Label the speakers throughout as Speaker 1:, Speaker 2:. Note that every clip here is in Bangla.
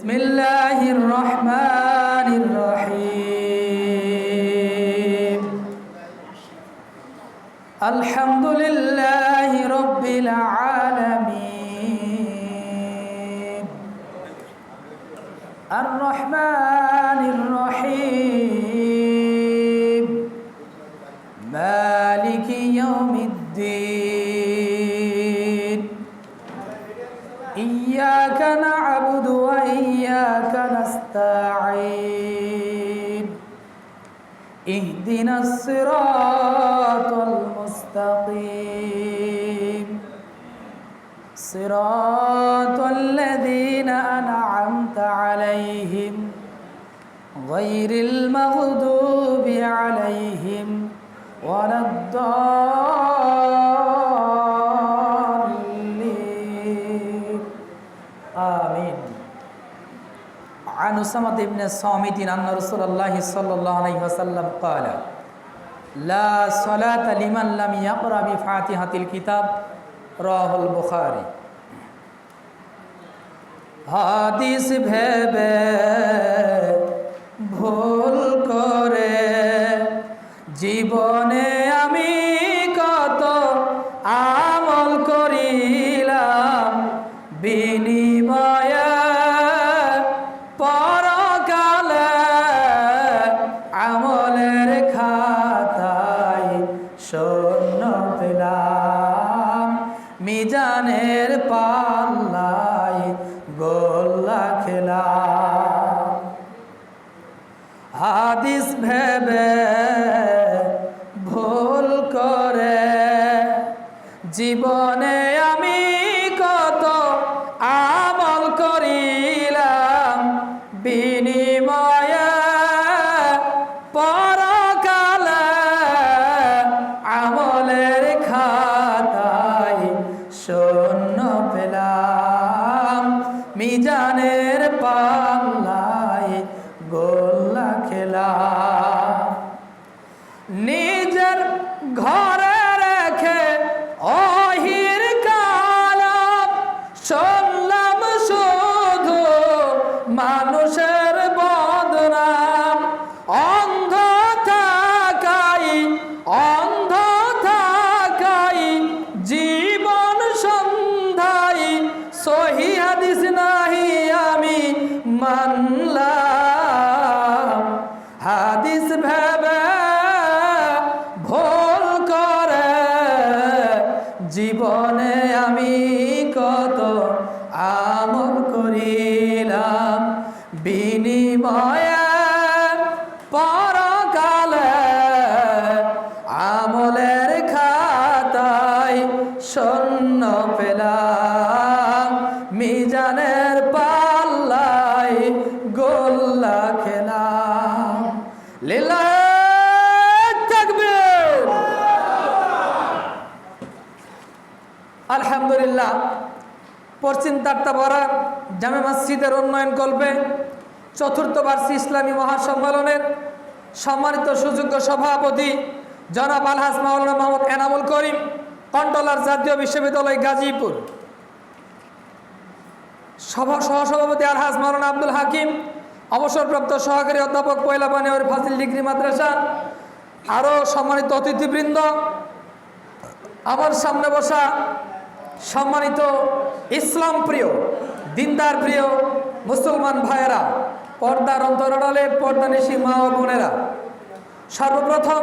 Speaker 1: বিসমিল্লাহির রহমানির রহিম আলহামদুলিল্লাহি রাব্বিল আলামিন আর রহমানির রহিম মালিকি ইয়াউমিদ্দিন ইয়্যাকা না'বুদু ওয়া ইয়্যাকা নাস্তাঈন ইহদিনাস সিরাতাল মুস্তাকিম সিরাতাল লাযীনা আন'আমতা আলাইহিম গায়রিল মাগদুবি আলাইহিম ওয়ালাদ-দাল্লিন আমিন। عن أسامة بن الصامت أن رسول الله صلى الله عليه وسلم قال لا صلاة لمن لم يقرأ بفاتحة الكتاب رواه البخاري। হাদিস ভেবে ভুল করে জীবনে আমি কত আমল করিলাম, বিনিময়ে পরকালে আমলের খাতায় শূন্য পেলাম, মিজানের পাল্লায় গোল্লা খেলাম। হাদিস ভেবে ভুল করে জীবনে আমি কত আমল করিলাম, বিনিময়ে পরকালে আমলের খাতায় শূন্য পেলাম, মিজানের পাল্লায় গোল্লা খেলাম। নিজের ঘরে রেখে অহির কালাম শুনলাম শুধু মানুষের বদনাম, অন্ধ থাকাই জীবন সন্ধ্যায় সহি হাদিস নাহি আমি মানলাম। হাদিস ভেবে ভুল করে জীবনে আমি কত আমল করিলাম, বিনিময়ে পরকালে আমলের খাতায় শূন্য পেলাম, মিজানের পাল্লায় গোল্লা খেলাম। লিল্লাহি তাকবীর। আলহামদুলিল্লাহ। পশ্চিম তাক্তাপাড়া জামে মসজিদের উন্নয়ন কল্পে চতুর্থ বার্ষিক ইসলামী মহাসম্মেলনের সম্মানিত সুযোগ্য সভাপতি জনাব আলহাজ মাওলানা মোহাম্মদ এনামুল করিম, কন্ট্রোলার জাতীয় বিশ্ববিদ্যালয় গাজীপুর, সহসভাপতি আলহাজ মাওলানা আব্দুল হাকিম, অবসরপ্রাপ্ত সহকারী অধ্যাপক পয়লা পানিয়ার ফাজিল ডিগ্রি মাদ্রাসা, আরও সম্মানিত অতিথিবৃন্দ, আমার সামনে বসা সম্মানিত ইসলাম প্রিয় দিনদার প্রিয় মুসলমান ভাইয়েরা, পর্দার অন্তরালে পর্দানিশী মা ও বোনেরা, সর্বপ্রথম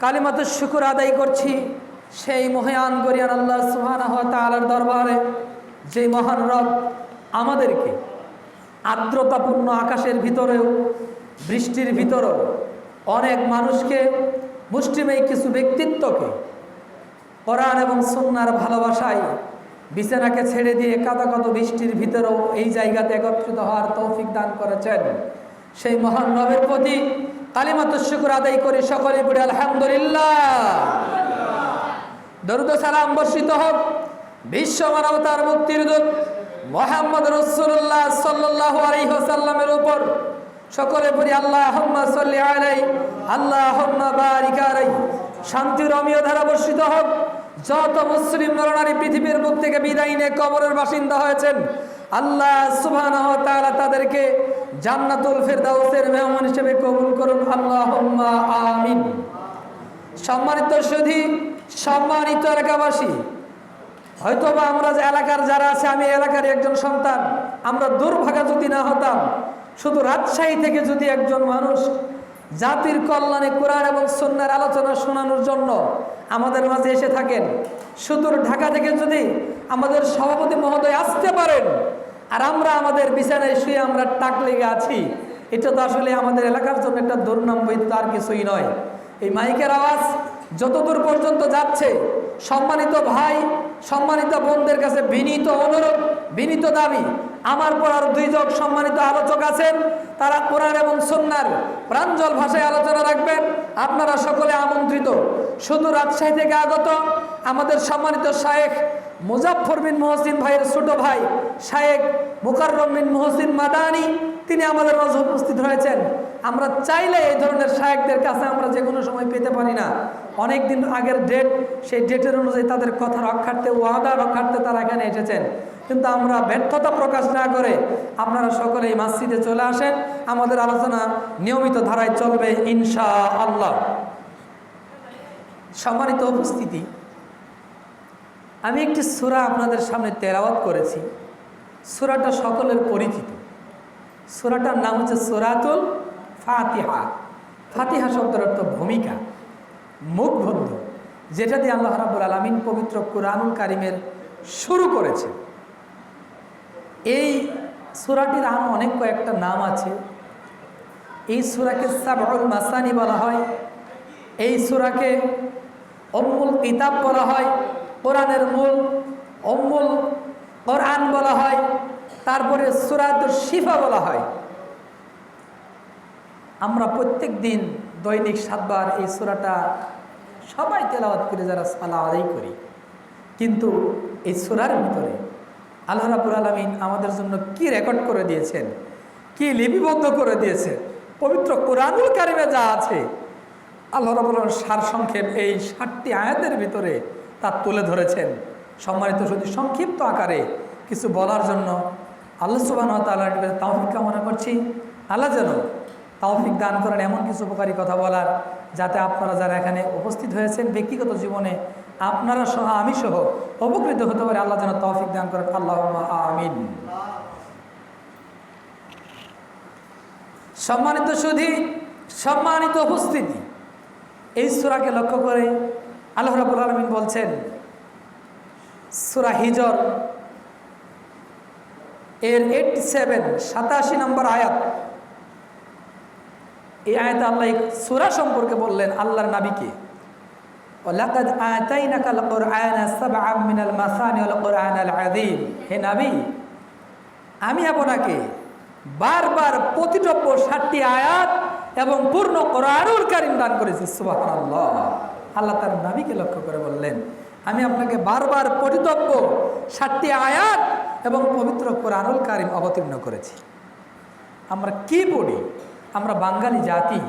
Speaker 1: কালিমাতুশ শুকর আদায় করছি সেই মহান গরিয়ান আল্লাহ সুবহানাহু ওয়া তাআলার দরবারে, যে মহান রব আমাদেরকে আর্দ্রতাপূর্ণ আকাশের ভিতরেও বৃষ্টির ভিতরেও অনেক মানুষকে, মুষ্টিমেয় কিছু ব্যক্তিত্বকে কোরআন এবং সুন্নাহর ভালোবাসায় বিছানাকে ছেড়ে দিয়ে কাদাকাদ বৃষ্টির ভিতরেও এই জায়গাতে একত্রিত হওয়ার তৌফিক দান করেছেন। সেই মহান রবের প্রতি কালিমাতুশ শুকর আদায় করি সকলে পড়ে আলহামদুলিল্লাহ। দরুদ ও সালাম বর্ষিত হোক বিশ্ব মানবতার মুক্তির দূত মুহাম্মদ রাসূলুল্লাহ সাল্লাল্লাহু আলাইহি ওয়াসাল্লামের উপর। সকলে পড়ি আল্লাহুম্মা সাল্লি আলাইহি আল্লাহুম্মা বারিক আলাইহি। শান্তির অমিয় ধারা বর্ষিত হোক যত মুসলিম নরনারী পৃথিবীর বুক থেকে বিদায় নিয়ে কবরের বাসিন্দা হয়েছেন, আল্লাহ সুবহানাহু ওয়া তাআলা তাদেরকে জান্নাতুল ফেরদাউসের মেহমান হিসেবে কবুল করুন, আল্লাহুম্মা আমিন। সম্মানিত সুধী, সম্মানিত এলাকাবাসী, হয়তোবা আমরা যে এলাকার যারা আছে, আমি এলাকার একজন সন্তান, আমরা দুর্ভাগা যদি না হতাম, শুধু রাজশাহী থেকে যদি একজন মানুষ জাতির কল্যাণে কোরআন এবং সুন্নাহর আলোচনা শোনানোর জন্য আমাদের মাঝে এসে থাকেন, সুদূর ঢাকা থেকে যদি আমাদের সভাপতি মহোদয় আসতে পারেন, আর আমরা আমাদের বিছানায় শুয়ে আমরা টাক লেগে আছি, এটা তো আসলে আমাদের এলাকার জন্য একটা দুর্নাম, বৈধ আর কিছুই নয়। এই মাইকের আওয়াজ যতদূর পর্যন্ত যাচ্ছে, সম্মানিত ভাই, সম্মানিত বোনদের কাছে বিনীত অনুরোধ, বিনীত দাবি, আমার পর আর দুইজন সম্মানিত আলোচক আছেন, তারা কোরআন এবং সুন্নাহর প্রাঞ্জল ভাষায় আলোচনা রাখবেন। আপনারা সকলে আমন্ত্রিত। শুধু রাজশাহী থেকে আগত আমাদের সম্মানিত শায়েখ মুজাফফর বিন মুহসিন ভাইয়ের ছোট ভাই শায়েখ মুকাররম বিন মুহসিন মাদানী, তিনি আমাদের মাঝে উপস্থিত হয়েছেন। আমরা চাইলে এই ধরনের শায়েখদের কাছে আমরা যে কোনো সময় পেতে পারি না। অনেক দিন আগের ডেট, সেই ডেটের অনুযায়ী তাদের কথা রক্ষার্থে, ওয়াদা রক্ষার্থে তারা এখানে এসেছেন, কিন্তু আমরা ব্যর্থতা প্রকাশ না করে আপনারা সকলে এই মসজিদে চলে আসেন। আমাদের আলোচনা নিয়মিত ধারায় চলবে ইনশাআল্লাহ। সম্মানিত উপস্থিতি, আমি একটি সূরা আপনাদের সামনে তেলাওয়াত করেছি। সূরাটা সকলের পরিচিত। সূরাটার নাম হচ্ছে সূরাতুল ফাতিহা। ফাতিহা শব্দের অর্থ ভূমিকা, মুখবন্ধ, যেটা দিয়ে আল্লাহ রাব্বুল আলামিন পবিত্র কুরআনুল কারীমের শুরু করেছে। এই সূরাটির আরও অনেক কয়েকটা নাম আছে। এই সূরাকে সাবউল মাসানি বলা হয়, এই সূরাকে উম্মুল কিতাব বলা হয়, কোরআনের মূল উম্মুল কোরআন বলা হয়, তারপরে সূরাতুশ শিফা বলা হয়। আমরা প্রত্যেক দিন দৈনিক 7 বার এই সূরাটা সবাই তেলাওয়াত করে, যারা সালাত আদায় করি, কিন্তু এই সূরার ভিতরে আল্লাহ রাব্বুল আলামিন আমাদের জন্য কি রেকর্ড করে দিয়েছেন, কি লিপিবদ্ধ করে দিয়েছেন, পবিত্র কুরআনুল কারীমে যা আছে, আল্লাহ রাব্বুল আলামিন সারসংক্ষেপ এই 7টি আয়াতের ভিতরে তা তুলে ধরেছেন। সম্মানিত শুধু সংক্ষিপ্ত আকারে কিছু বলার জন্য আল্লাহ সুবহানাহু ওয়া তাআলার কাছে তৌফিক কামনা করছি। আল্লাহ যেন তৌফিক দান করেন এমন কিছু উপকারী কথা বলার, যাতে আপনারা যারা এখানে উপস্থিত হয়েছেন ব্যক্তিগত জীবনে আপনারা সহ আমি সহ উপকৃত হতে পারে। আল্লাহ যেন তৌফিক দান করেন, আল্লাহুম্মা আমিন। সম্মানিত সুধী, সম্মানিত উপস্থিতি, এই সূরাকে লক্ষ্য করে আল্লাহ রাব্বুল আলামিন বলছেন, সূরা হিজর এর 87 নম্বর আয়াত, এই আয়াতে আল্লাহ সূরা সম্পর্কে বললেন আল্লাহর নবীকে, ওয়ালাকাদ আতাইনাকাল কুরআনা সাবআম মিনাল মাসানি ওয়াল কুরআনাল আযীম। হে নবী, আমি আপনাকে বারবার প্রতিটব্য 7টি আয়াত এবং পূর্ণ কুরআনুল কারীম দান করেছি। সুবহানাল্লাহ। আল্লাহ তার নবীকে লক্ষ্য করে বললেন, আমি আপনাকে বারবার প্রতিটব্য 7টি আয়াত এবং পবিত্র কুরআনুল কারীম অবতীর্ণ করেছি। আমরা কি পড়ি? আমরা বাঙালি জাতি,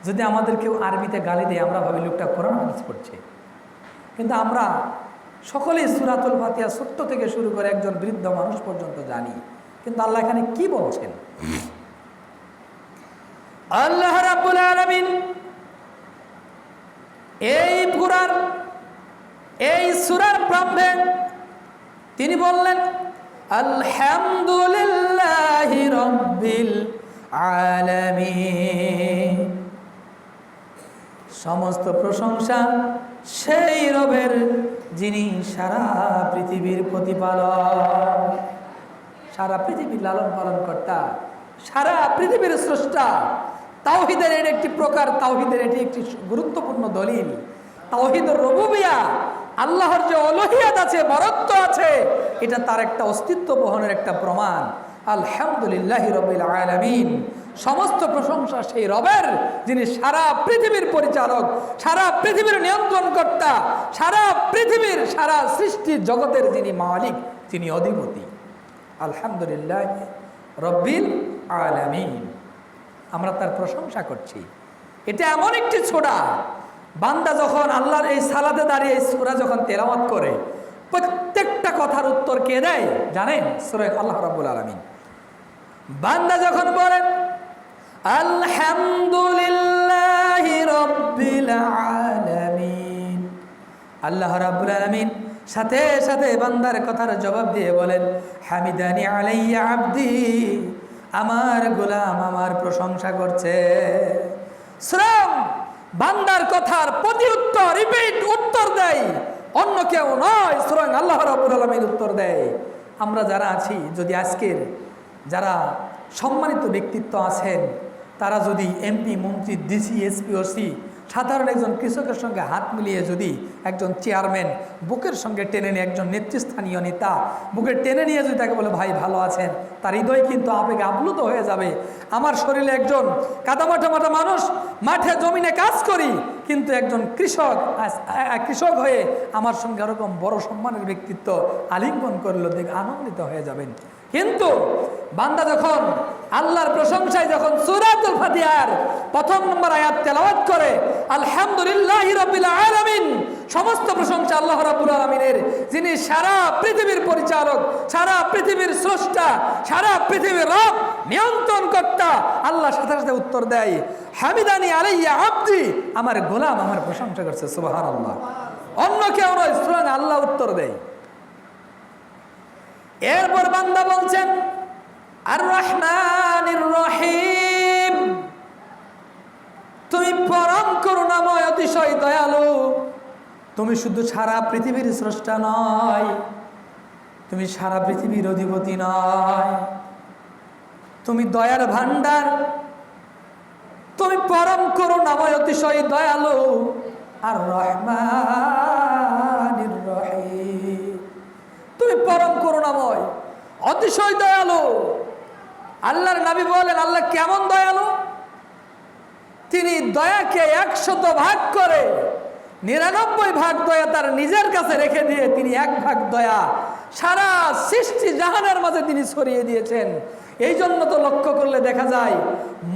Speaker 1: যদি আমাদের কেউ আরবিতে গালি দেয় আমরা ভাবি লোকটা কোরআন হাদিস পড়ছে, কিন্তু আমরা সকলেই সূরাতুল ফাতিহা ছোট্ট থেকে শুরু করে একজন বৃদ্ধ মানুষ পর্যন্ত জানি। কিন্তু আল্লাহ এখানে কি বলছেন? আল্লাহ রাব্বুল আলামিন এই কুরআন, এই সূরার প্রারম্ভে তিনি বললেন, আলহামদুলিল্লাহি রাব্বিল আলামিন। সমস্ত প্রশংসা সেই রবের যিনি সারা পৃথিবীর প্রতিপালক, সারা পৃথিবীর লালন পালন কর্তা, সারা পৃথিবীর স্রষ্টা। তাওহীদের এর একটি প্রকার, তাওহীদের এটি একটি গুরুত্বপূর্ণ দলিল। তাওহীদুর রুবুবিয়্যাহ, আল্লাহর যে অলুহিয়াত আছে, বরত্ব আছে, এটা তার একটা অস্তিত্ব বহনের একটা প্রমাণ। আলহামদুলিল্লাহি রাব্বিল আলামিন। সমস্ত প্রশংসা সেই রবের যিনি সারা পৃথিবীর পরিচালক, সারা পৃথিবীর নিয়ন্ত্রণকর্তা, সারা পৃথিবীর সারা সৃষ্টি জগতের যিনি মালিক, যিনি অধিপতি। আলহামদুলিল্লাহ রাব্বিল আলামিন। আমরা তার প্রশংসা করছি। এটা এমন একটি ছোড়া, বান্দা যখন আল্লাহর এই সালাতে দাঁড়িয়ে এই সূরা যখন তেলাওয়াত করে, প্রত্যেকটা কথার উত্তর কে দেয় জানেন? সূরা আল্লাহ রাব্বুল আলামিন। বান্দা যখন বলেন আলহামদুলিল্লাহি রাব্বিল আলামিন, আল্লাহ রাব্বুল আলামিন সাথে সাথে বান্দার কথার জবাব দিয়ে বলেন হামিদানি আলাইয়া আবদি, আমার গোলাম আমার প্রশংসা করছে। শ্রম বান্দার কথার প্রতি উত্তর, রিপিট উত্তর দেয় অন্য কেউ নয়, স্বয়ং আল্লাহ রাব্বুল আলামিন উত্তর দেয়। আমরা যারা আছি, যদি আজকের যারা সম্মানিত ব্যক্তিত্ব আছেন তারা যদি এমপি, মন্ত্রী, ডিসি, এসপি, ওসি, সাধারণ একজন কৃষকের সঙ্গে হাত মিলিয়ে যদি একজন চেয়ারম্যান বুকের সঙ্গে টেনে নিয়ে, একজন নেতৃস্থানীয় নেতা বুকে টেনে নিয়ে যদি তাকে বলে ভাই ভালো আছেন, তার হৃদয় কিন্তু আবেগে আপ্লুত হয়ে যাবে। আমার শরীরে একজন কাদামাটা মানুষ, মাঠে জমিনে কাজ করি, কিন্তু একজন কৃষক হয়ে আমার সঙ্গে এরকম বড় সম্মানের ব্যক্তিত্ব আলিঙ্গন করলো, দেখে আনন্দিত হয়ে যাবেন। কিন্তু বান্দা যখন আল্লাহর প্রশংসায় যখন সূরাতুল ফাতিহার প্রথম নম্বর আয়াত তেলাওয়াত করে আলহামদুলিল্লাহি রাব্বিল আলামিন, সমস্ত প্রশংসা আল্লাহ রাব্বুল আলামিনের, যিনি সারা পৃথিবীর পরিচালক, সারা পৃথিবীর স্রষ্টা, সারা পৃথিবীর রব, নিয়ন্ত্রণকর্তা, আল্লাহ সাথে সাথে উত্তর দেয় হামিদানি আলাইয়া আবদি, আমার গোলাম আমার প্রশংসা করছে, সুবহানাল্লাহ। অন্য কেউ নয়, স্বয়ং আল্লাহ উত্তর দেয়। এরপর বান্দা বলছেন আর রহমানির রহিম, তুমি পরম করুণাময়, অতিশয় দয়ালু। তুমি শুধু সারা পৃথিবীর স্রষ্টা নয়, তুমি সারা পৃথিবীর অধিপতি নয়, তুমি দয়ার ভান্ডার, তুমি পরম করুণাময়, অতিশয় দয়ালু। আর রহমানির রহিম, তুমি পরম করুণাময়, অতিশয় দয়ালু। আল্লাহর নবী বলেন আল্লাহ কেমন দয়ালু? তিনি দয়াকে 100 ভাগ করে 99 ভাগ দয়া তার নিজের কাছে রেখে দিয়ে তিনি 1 ভাগ দয়া সারা সৃষ্টি জাহানের মাঝে তিনি ছড়িয়ে দিয়েছেন। এই জন্য তো লক্ষ্য করলে দেখা যায়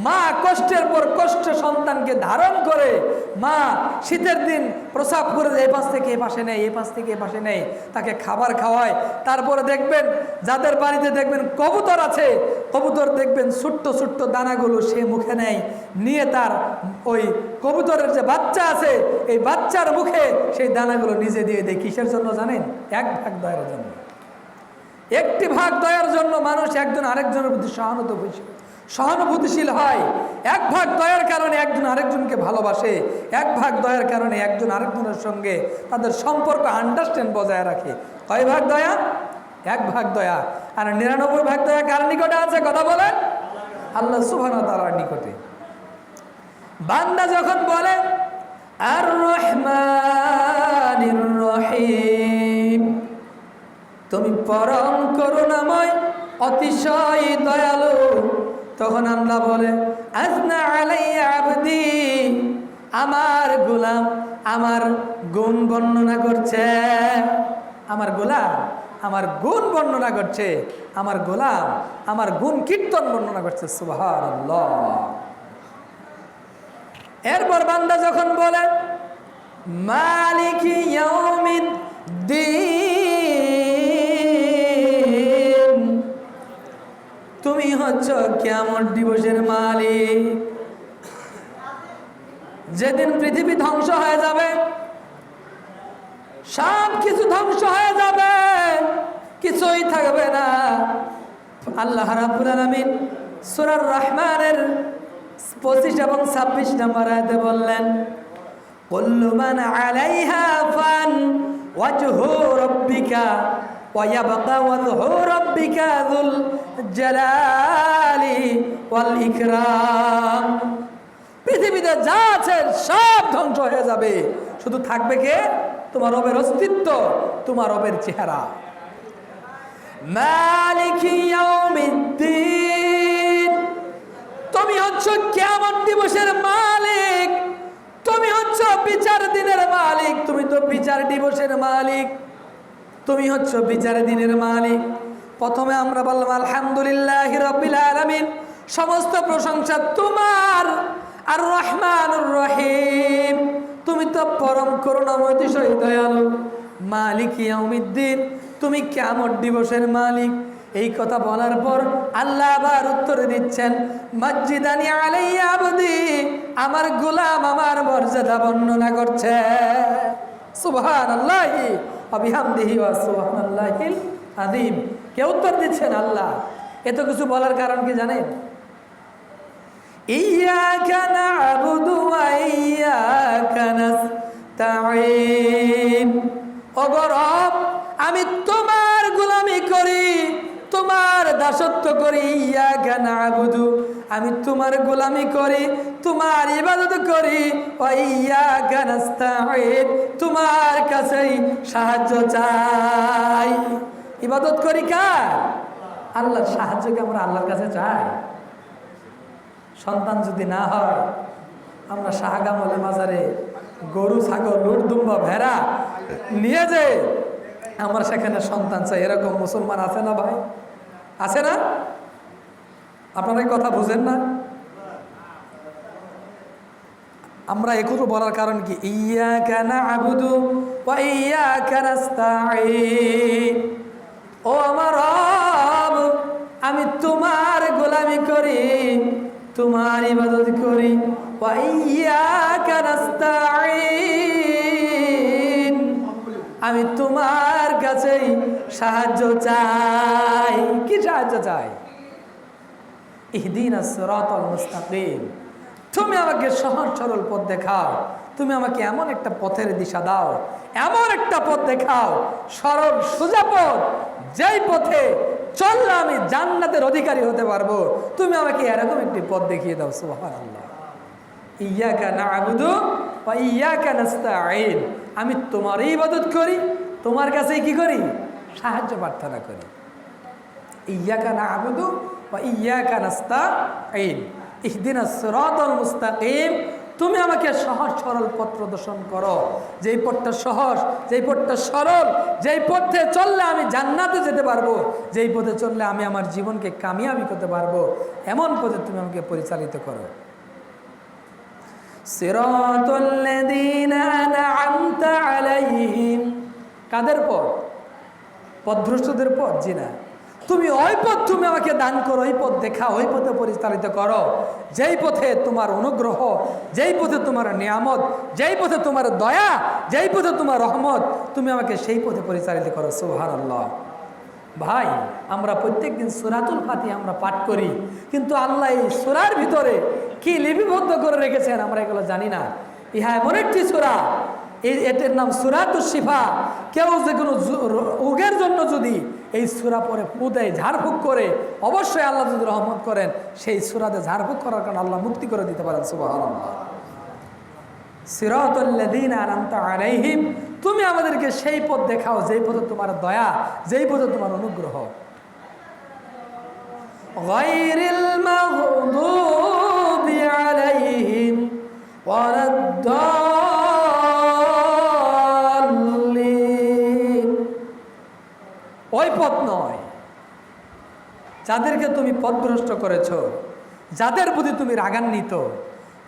Speaker 1: মা কষ্টের পর কষ্ট সন্তানকে ধারণ করে, মা শীতের দিন প্রসাব করে এই পাশ থেকে এ পাশে নেয়, এ পাশ থেকে এ পাশে নেয়, তাকে খাবার খাওয়ায়। তারপরে দেখবেন যাদের বাড়িতে দেখবেন কবুতর আছে, কবুতর দেখবেন ছোট্ট ছোট্ট দানাগুলো সে মুখে নেয়, নিয়ে তার ওই কবুতরের যে বাচ্চা আছে এই বাচ্চার মুখে সেই দানাগুলো নিজে দিয়ে দেয়। কিসের জন্য জানেন? 1 ভাগ দয়ার জন্য। 1 ভাগ দয়ার জন্য মানুষ একজন আরেকজনের প্রতি সহানুভূতিশীল হয়। 1 ভাগ দয়ার কারণে একজন আরেকজনকে ভালোবাসে। 1 ভাগ দয়ার কারণে একজন আরেকজনের সঙ্গে তাদের সম্পর্ক আন্ডারস্ট্যান্ড বজায় রাখে। কয় ভাগ দয়া? 1 ভাগ দয়া। আর 99 ভাগ দয়া কার নিকটে আছে? কথা বলেন, আল্লাহ সুবহানাহু ওয়া তাআলার নিকটে। বান্দা যখন বলে আর রহমানির রহিম, তুমি পরম করুণাময়, অতিশয় দয়ালু, তখন আল্লাহ বলে আজনা আলাইয়া আবদি, আমার গোলাম আমার গুণ বর্ণনা করছে, আমার গোলাম আমার গুণ বর্ণনা করছে, আমার গোলাম আমার গুণ কীর্তন বর্ণনা করছে, সুবহানাল্লাহ। এরপর বান্দা যখন বলে মালিকি ইয়াউমিদ্দিন, তুমি হচ্ছ কিয়ামত দিবসের মালিক, যেদিন পৃথিবী ধ্বংস হয়ে যাবে, সব কিছু ধ্বংস হয়ে যাবে, কিছুই থাকবে না। আল্লাহ রাব্বুল আলামিন সূরা রহমানের 25 এবং 26 নম্বর আয়াতে বললেন কুল্লু মান আলাইহা ফান ওয়াজহু রাব্বিকা ওয়া ইয়াবকা ওয়াজহু রাব্বিকা যুল জালালি ওয়াল ইকরাম। পৃথিবীতে যা আছে সব ধ্বংস হয়ে যাবে, শুধু থাকবে কে? তোমার রবের অস্তিত্ব, তোমার রবের চেহারা। মালিকি ইয়াউমিদ্দিন, তুমি হচ্ছ কিয়ামত দিবসের মালিক, তুমি হচ্ছ বিচার দিনের মালিক, তুমি তো বিচার দিবসের মালিক, তুমি হচ্ছ বিচার দিনের মালিক। প্রথমে আমরা বললাম আলহামদুলিল্লাহি রাব্বিল আলামিন, সমস্ত প্রশংসা তোমার। আর রহমানুর রহিম, তুমি তো পরম করুণাময়, অতিশয় দয়ালু। মালিক ইয়াউমিদ্দিন, তুমি কিয়ামত দিবসের মালিক। এই কথা বলার পর আল্লাহ আবার উত্তরে দিচ্ছেন, মসজিদানি আলাইয়া আবদি, আমার গোলাম আমার মর্যাদা বর্ণনা করছে। সুবহানাল্লাহি ওয়া বিহামদিহি ওয়া সুবহানাল্লাহিল আযীম। কে উত্তর দিচ্ছেন? আল্লাহ। এত কিছু বলার কারণ কি জানেন? ইয়্যাকা না'বুদু ওয়া ইয়্যাকা নাস্তাঈন। ওগো রব, আমি তোমার গোলামি করি, তোমার দাসত্ব করি। ইয়্যাকা না'বুদু, আমি তোমার গোলামি করি, তোমার ইবাদত করি। ওয়া ইয়্যাকা নাস্তাঈন, তোমার কাছেই সাহায্য চাই। ইবাদত করি কার? আল্লাহর। সাহায্যকে আমরা আল্লাহর কাছে চাই। সন্তান যদি না হয়, আমরা শাহগামলে মাজারে গরু, ছাগল, লুট, দুম্বা, ভেড়া নিয়ে যে আমরা সেখানে সন্তান চাই। এরকম মুসলমান আছে না ভাই? আছে না? আপনারা এই কথা বুঝেন না? আমরা একটু বলার কারণ কি? ইয়্যাকা না'বুদু ওয়া ইয়্যাকা নাস্তাঈন। ও আমার রব, আমি তোমার গোলামি করি, তোমার ইবাদত করি। ওয়া ইয়্যাকা নাস্তাঈন, আমি তোমার কাছেই সাহায্য চাই। কি সাহায্য চাই? ইহদিনাস সিরাতাল মুস্তাকিম, তুমি আমাকে সহজ সরল পথ দেখাও। তুমি আমাকে এমন একটা পথের দিশা দাও, এমন একটা পথ দেখাও, সরল সোজা পথ, যেই পথে চললে আমি জান্নাতের অধিকারী হতে পারবো। তুমি আমাকে এরকম একটি পথ দেখিয়ে দাও। সুবহানাল্লাহ। ইয়্যাকা না'বুদু ওয়া ইয়্যাকা নাস্তাঈন, আমি তোমারই ইবাদত করি, তোমার কাছেই কি করি? সাহায্য প্রার্থনা করি। ইয়্যাকা না'বুদু ওয়া ইয়্যাকা নাস্তাঈন, ইহদিনাস সিরাতাল মুস্তাকিম, তুমি আমাকে সহজ সরল পথ প্রদর্শন করো, যেই পথটা সহজ, যেই পথটা সরল, যেই পথে চললে আমি জান্নাতে যেতে পারবো, যেই পথে চললে আমি আমার জীবনকে কামিয়াবি করতে পারবো, এমন পথে তুমি আমাকে পরিচালিত করো। সিরাতাল্লাযীনা আন'আমতা আলাইহিম, কাদের পথ? পথভ্রষ্টদের পথ? জি না। তুমি ওই পথ তুমি আমাকে দান করো, ওই পথ দেখা, ওই পথে পরিচালিত করো, যেই পথে তোমার অনুগ্রহ, যেই পথে তোমার নিয়ামত, যেই পথে তোমার দয়া, যেই পথে তোমার রহমত, তুমি আমাকে সেই পথে পরিচালিত করো। সুবহানাল্লাহ। ভাই, আমরা প্রত্যেকদিন সূরাতুল ফাতিহা আমরা পাঠ করি, কিন্তু আল্লাহ এই সূরার ভিতরে কি লিপিবদ্ধ করে রেখেছেন আমরা এগুলো জানি না। ইহা এমন একটি সূরা, এটার নাম সূরাতুশ শিফা। কেউ যে কোনো রোগের জন্য যদি এই সূরা পরে ফু দেয়, ঝাড়ফুঁক করে, অবশ্যই আল্লাহ যদি রহমত করেন, সেই সূরাতে ঝাড়ফুঁক করার কারণে আল্লাহ মুক্তি করে দিতে পারেন। সুবহানাল্লাহ। সিরাতাল্লাযীনা আন'আমতা আলাইহিম, তুমি আমাদেরকে সেই পথ দেখাও, যেই পথে তোমার দয়া, যেই পথে তোমার অনুগ্রহ। গায়রিল মাগদুবি আলাইহিম ওয়ালাদ-দাল্লিন, ওই পথ নয় যাদেরকে তুমি পথভ্রষ্ট করেছ, যাদের প্রতি তুমি রাগান্বিত,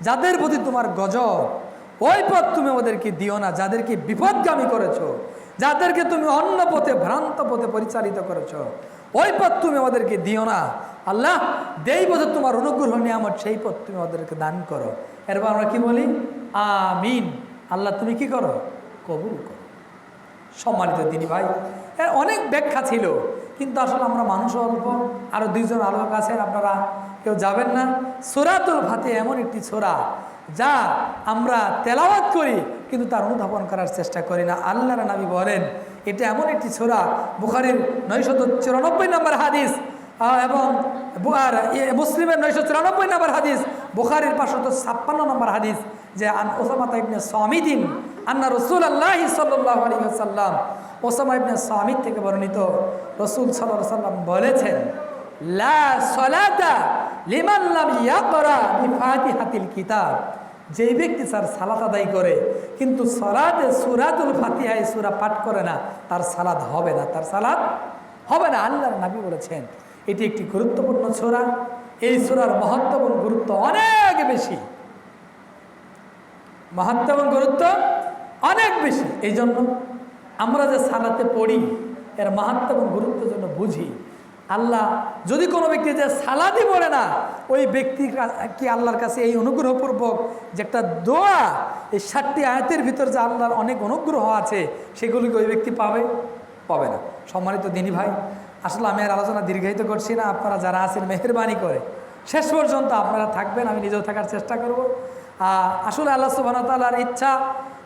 Speaker 1: যাদের প্রতি তোমার গজব, ওই পথ তুমি আমাদেরকে দিও না। যাদেরকে বিপদগামী করেছো, যাদেরকে তুমি অন্য পথে, ভ্রান্ত পথে পরিচালিত করেছো, ওই পথ তুমি আমাদেরকে দিও না। আল্লাহ, যেই পথে তোমার অনুগ্রহ নিয়ামত, সেই পথ তুমি আমাদেরকে দান করো। এরপর আমরা কি বলি? আমিন। আল্লাহ তুমি কি করো? কবুল করো। সম্মানিত দিনী ভাই, এর অনেক ব্যাখ্যা ছিল, কিন্তু আসলে আমরা মানুষ অল্প, আরো দুইজন আলোক আছেন, আপনারা কেউ যাবেন না। সূরাতুল ফাতিহা এমন একটি সূরা যা আমরা তেলাওয়াত করি, কিন্তু তার অনুধাবন করার চেষ্টা করি না। আল্লাহর নবী বলেন এটা এমন একটি সূরা, বুখারীর 994 নম্বর হাদিস এবং মুসলিমের 994 নম্বর হাদিস, বুখারীর 556 নম্বর হাদিস, যে আন উসামা ইবনে সামিদিন আন্না রাসূলুল্লাহ সাল্লাল্লাহু আলাইহি ওয়াসাল্লাম, উসামা ইবনে সামিদ থেকে বর্ণিত, রাসূল সাল্লাল্লাহু আলাইহি ওয়াসাল্লাম বলেছেন, লা সালাতা লিমান লাম ইয়াকরা বিফাতিহাতিল কিতাব, যেই ব্যক্তি তার সালাত আদায় করে কিন্তু সালাতে সূরাতুল ফাতিহা এই সূরা পাঠ করে না, তার সালাত হবে না, তার সালাত হবে না। আল্লাহর নবী বলেছেন এটি একটি গুরুত্বপূর্ণ সূরা। এই সূরার মাহাত্ম্য এবং গুরুত্ব অনেক বেশি, মাহাত্ম্য এবং গুরুত্ব অনেক বেশি। এই জন্য আমরা যে সালাতে পড়ি, এর মাহাত্ম্য এবং গুরুত্বের জন্য বুঝি। আল্লাহ যদি কোনো ব্যক্তি যে সালাদি পড়ে না, ওই ব্যক্তি কি আল্লাহর কাছে এই অনুগ্রহপূর্বক যে একটা দোয়া, এই 7টি আয়াতের ভিতর যে আল্লাহর অনেক অনুগ্রহ আছে, সেগুলিকে ওই ব্যক্তি পাবে না। সম্মানিত দিনী ভাই, আসলে আমি আর আলোচনা দীর্ঘায়িত করছি না। আপনারা যারা আছেন মেহেরবানি করে শেষ পর্যন্ত আপনারা থাকবেন, আমি নিজেও থাকার চেষ্টা করব। আসলে আল্লাহ সুবহানাহু ওয়া তাআলার ইচ্ছা,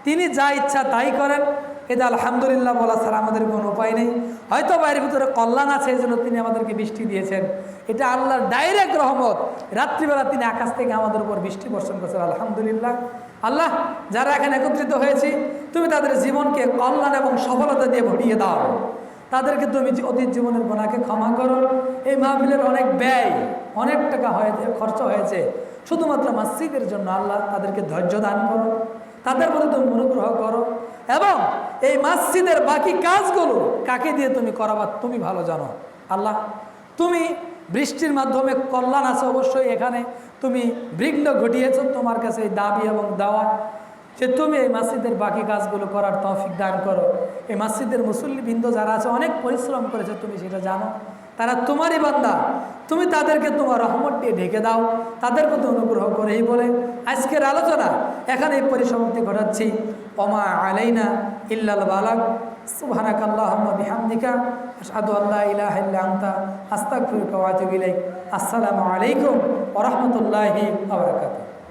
Speaker 1: তিনি যা ইচ্ছা তাই করেন। এটা আলহামদুলিল্লাহ বলা ছাড়া আমাদের কোনো উপায় নেই। হয়তো বাইরের ভিতরে কল্যাণ আছে, এই জন্য তিনি আমাদেরকে বৃষ্টি দিয়েছেন। এটা আল্লাহর ডাইরেক্ট রহমত। রাত্রিবেলা তিনি আকাশ থেকে আমাদের উপর বৃষ্টি বর্ষণ করেছেন, আলহামদুলিল্লাহ। আল্লাহ, যারা এখানে একত্রিত হয়েছি, তুমি তাদের জীবনকে কল্যাণ এবং সফলতা দিয়ে ভরিয়ে দাও। তাদেরকে তুমি অতীত জীবনের গুনাহকে ক্ষমা করো। এই মাহফিলের অনেক ব্যয়, অনেক টাকা হয়েছে, খরচ হয়েছে শুধুমাত্র মসজিদের জন্য। আল্লাহ, তাদেরকে ধৈর্য দান করো, তাদের প্রতি তুমি অনুগ্রহ করো, এবং এই মসজিদের বাকি কাজগুলো কাকে দিয়ে তুমি করাবা তুমি ভালো জানো। আল্লাহ, তুমি বৃষ্টির মাধ্যমে কল্যাণ আছে অবশ্যই, এখানে তুমি বিঘ্ন ঘটিয়েছ। তোমার কাছে এই দাবি এবং দাওয়া যে তুমি এই মসজিদের বাকি কাজগুলো করার তৌফিক দান করো। এই মসজিদের মুসল্লিবৃন্দ যারা আছে অনেক পরিশ্রম করেছে, তুমি সেটা জানো। তারা তোমারই বান্দা, তুমি তাদেরকে তোমার রহমত দিয়ে ঢেকে দাও, তাদের প্রতি অনুগ্রহ করে। এই বলে আজকের আলোচনা এখানে পরিসমাপ্তি ঘটাচ্ছি। ওমা আলাইনা ইল্লাল বালাগ। সুবহানাকাল্লাহুম্মা বিহামদিকা আশহাদু আল্লা ইলাহা ইল্লা আনতা আস্তাগফিরুকা ওয়া আতুবু ইলাইক। আসসালামু আলাইকুম ওয়া রাহমাতুল্লাহি ওয়া বারাকাতুহু।